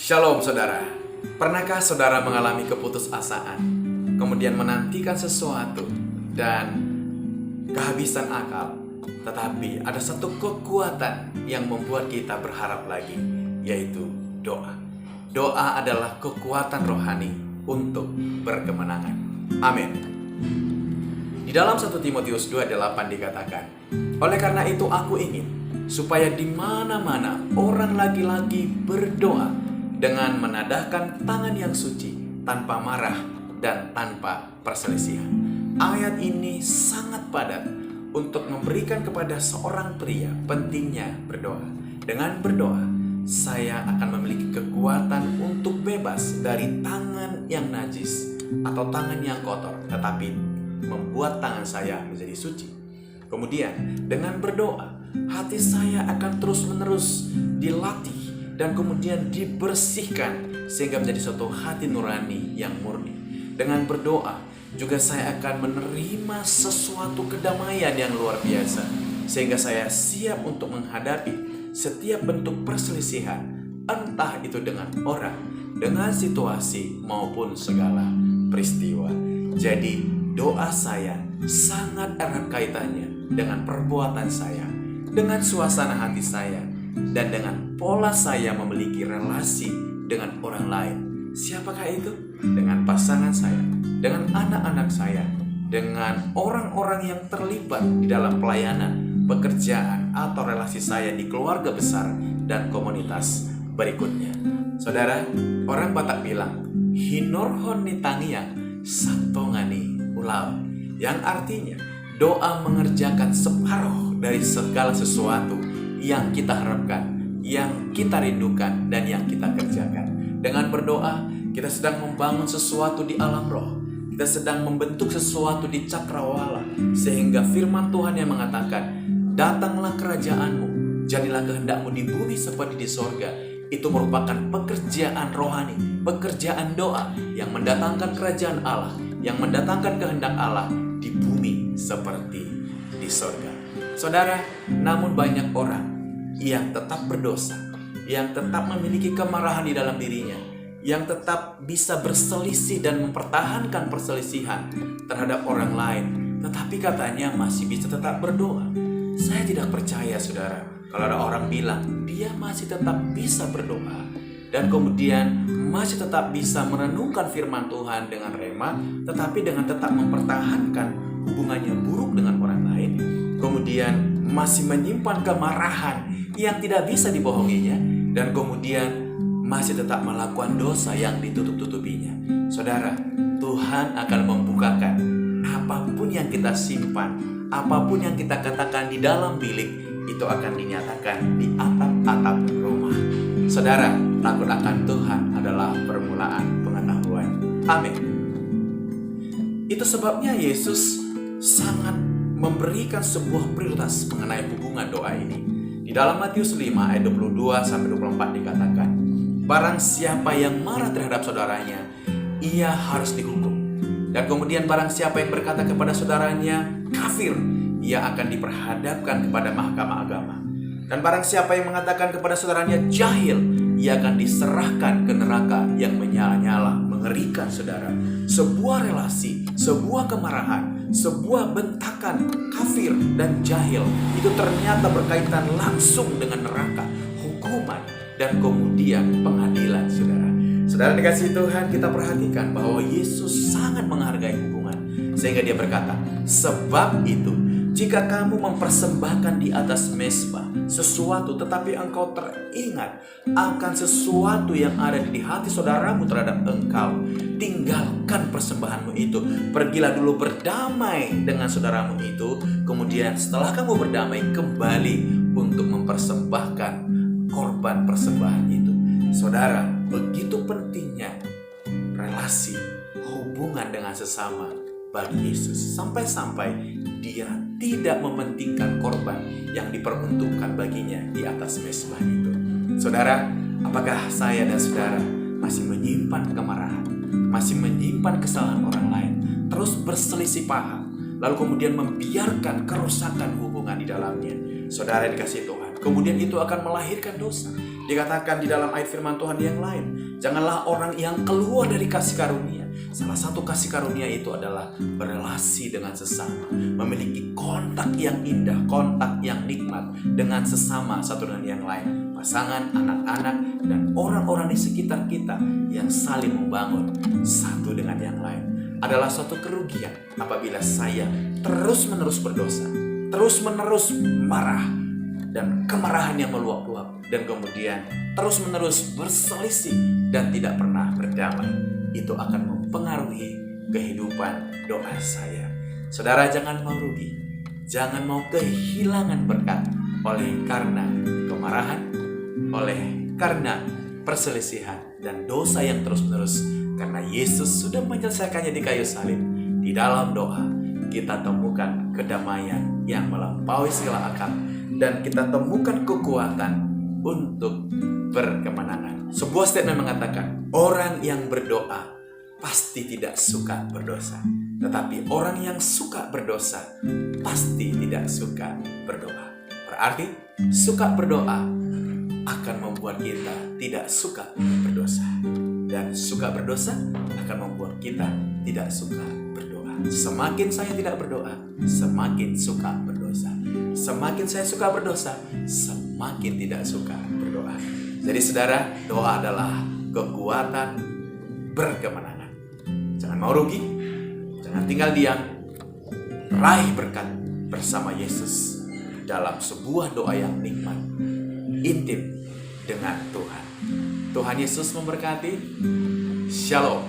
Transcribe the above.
Shalom saudara. Pernahkah saudara mengalami keputusasaan, kemudian menantikan sesuatu dan kehabisan akal, tetapi ada satu kekuatan yang membuat kita berharap lagi, yaitu doa. Doa adalah kekuatan rohani untuk berkemenangan. Amin. Di dalam 1 Timotius 2:8 dikatakan, oleh karena itu aku ingin supaya di mana-mana orang lagi-lagi berdoa dengan menadahkan tangan yang suci, tanpa marah dan tanpa perselisihan. Ayat ini sangat padat untuk memberikan kepada seorang pria pentingnya berdoa. Dengan berdoa, saya akan memiliki kekuatan untuk bebas dari tangan yang najis atau tangan yang kotor, tetapi membuat tangan saya menjadi suci. Kemudian dengan berdoa, hati saya akan terus-menerus dilatih dan kemudian dibersihkan sehingga menjadi suatu hati nurani yang murni. Dengan berdoa juga saya akan menerima sesuatu kedamaian yang luar biasa sehingga saya siap untuk menghadapi setiap bentuk perselisihan, entah itu dengan orang, dengan situasi maupun segala peristiwa. Jadi doa saya sangat erat kaitannya dengan perbuatan saya, dengan suasana hati saya, dan dengan pola saya memiliki relasi dengan orang lain. Siapakah itu? Dengan pasangan saya, dengan anak-anak saya, dengan orang-orang yang terlibat di dalam pelayanan, pekerjaan, atau relasi saya di keluarga besar dan komunitas berikutnya. Saudara, orang Batak bilang, hinorhon nitangiang satongani ulau, yang artinya doa mengerjakan separuh dari segala sesuatu yang kita harapkan, yang kita rindukan, dan yang kita kerjakan. Dengan berdoa, kita sedang membangun sesuatu di alam roh. Kita sedang membentuk sesuatu di cakrawala, sehingga firman Tuhan yang mengatakan, datanglah kerajaanmu, jadilah kehendakmu di bumi seperti di sorga. Itu merupakan pekerjaan rohani, pekerjaan doa yang mendatangkan kerajaan Allah, yang mendatangkan kehendak Allah di bumi seperti di sorga. Saudara, namun banyak orang yang tetap berdosa, yang tetap memiliki kemarahan di dalam dirinya, yang tetap bisa berselisih dan mempertahankan perselisihan terhadap orang lain, tetapi katanya masih bisa tetap berdoa. Saya tidak percaya, saudara, kalau ada orang bilang dia masih tetap bisa berdoa dan kemudian masih tetap bisa merenungkan firman Tuhan dengan rema, tetapi dengan tetap mempertahankan hubungannya buruk dengan orang lain, kemudian masih menyimpan kemarahan yang tidak bisa dibohonginya, dan kemudian masih tetap melakukan dosa yang ditutup-tutupinya. Saudara, Tuhan akan membukakan apapun yang kita simpan, apapun yang kita katakan di dalam bilik, itu akan dinyatakan di atap-atap rumah. Saudara, takut akan Tuhan adalah permulaan pengetahuan. Amin. Itu sebabnya Yesus sangat memberikan sebuah prioritas mengenai hubungan doa ini. Di dalam Matius 5 ayat 22-24 dikatakan, barang siapa yang marah terhadap saudaranya, ia harus dihukum. Dan kemudian barang siapa yang berkata kepada saudaranya kafir, ia akan diperhadapkan kepada mahkamah agama. Dan barang siapa yang mengatakan kepada saudaranya jahil, ia akan diserahkan ke neraka yang menyala-nyala. Mengerikan, saudara. Sebuah relasi, sebuah kemarahan, sebuah bentakan kafir dan jahil itu ternyata berkaitan langsung dengan neraka, hukuman, dan kemudian pengadilan, saudara. Saudara dikasihi Tuhan, kita perhatikan bahwa Yesus sangat menghargai hubungan, sehingga dia berkata, sebab itu jika kamu mempersembahkan di atas mezbah sesuatu, tetapi engkau teringat akan sesuatu yang ada di hati saudaramu terhadap engkau, tinggalkan persembahanmu itu. Pergilah dulu berdamai dengan saudaramu itu. Kemudian setelah kamu berdamai, kembali untuk mempersembahkan korban persembahan itu. Saudara, begitu pentingnya relasi, hubungan dengan sesama bagi Yesus, sampai-sampai dia tidak mementingkan korban yang diperuntukkan baginya di atas mezbah itu. Saudara, apakah saya dan saudara masih menyimpan kemarahan, masih menyimpan kesalahan orang lain, terus berselisih paham, lalu kemudian membiarkan kerusakan hubungan di dalamnya? Saudara dikasihi Tuhan, kemudian itu akan melahirkan dosa. Dikatakan di dalam ayat firman Tuhan yang lain, janganlah orang yang keluar dari kasih karunia. Salah satu kasih karunia itu adalah berelasi dengan sesama, memiliki kontak yang indah, kontak yang nikmat dengan sesama satu dengan yang lain, pasangan, anak-anak, dan orang-orang di sekitar kita yang saling membangun satu dengan yang lain. Adalah suatu kerugian apabila saya terus-menerus berdosa, terus-menerus marah, dan kemarahan yang meluap-luap, dan kemudian terus-menerus berselisih dan tidak pernah berdamai. Itu akan mempengaruhi kehidupan doa saya. Saudara, jangan mau rugi, jangan mau kehilangan berkat oleh karena kemarahan, oleh karena perselisihan dan dosa yang terus-menerus. Karena Yesus sudah menyelesaikannya di kayu salib. Di dalam doa kita temukan kedamaian yang melampaui segala akal, dan kita temukan kekuatan untuk berkemenangan. Sebuah statement mengatakan, orang yang berdoa pasti tidak suka berdosa, tetapi orang yang suka berdosa pasti tidak suka berdoa. Berarti suka berdoa akan membuat kita tidak suka berdosa, dan suka berdosa akan membuat kita tidak suka berdoa. Semakin saya tidak berdoa, semakin suka berdosa. Semakin saya suka berdosa, semakin tidak suka berdoa. Jadi saudara, doa adalah kekuatan berkemenangan. Jangan mau rugi, jangan tinggal diam. Raih berkat bersama Yesus dalam sebuah doa yang nikmat, intim dengan Tuhan. Tuhan Yesus memberkati. Shalom.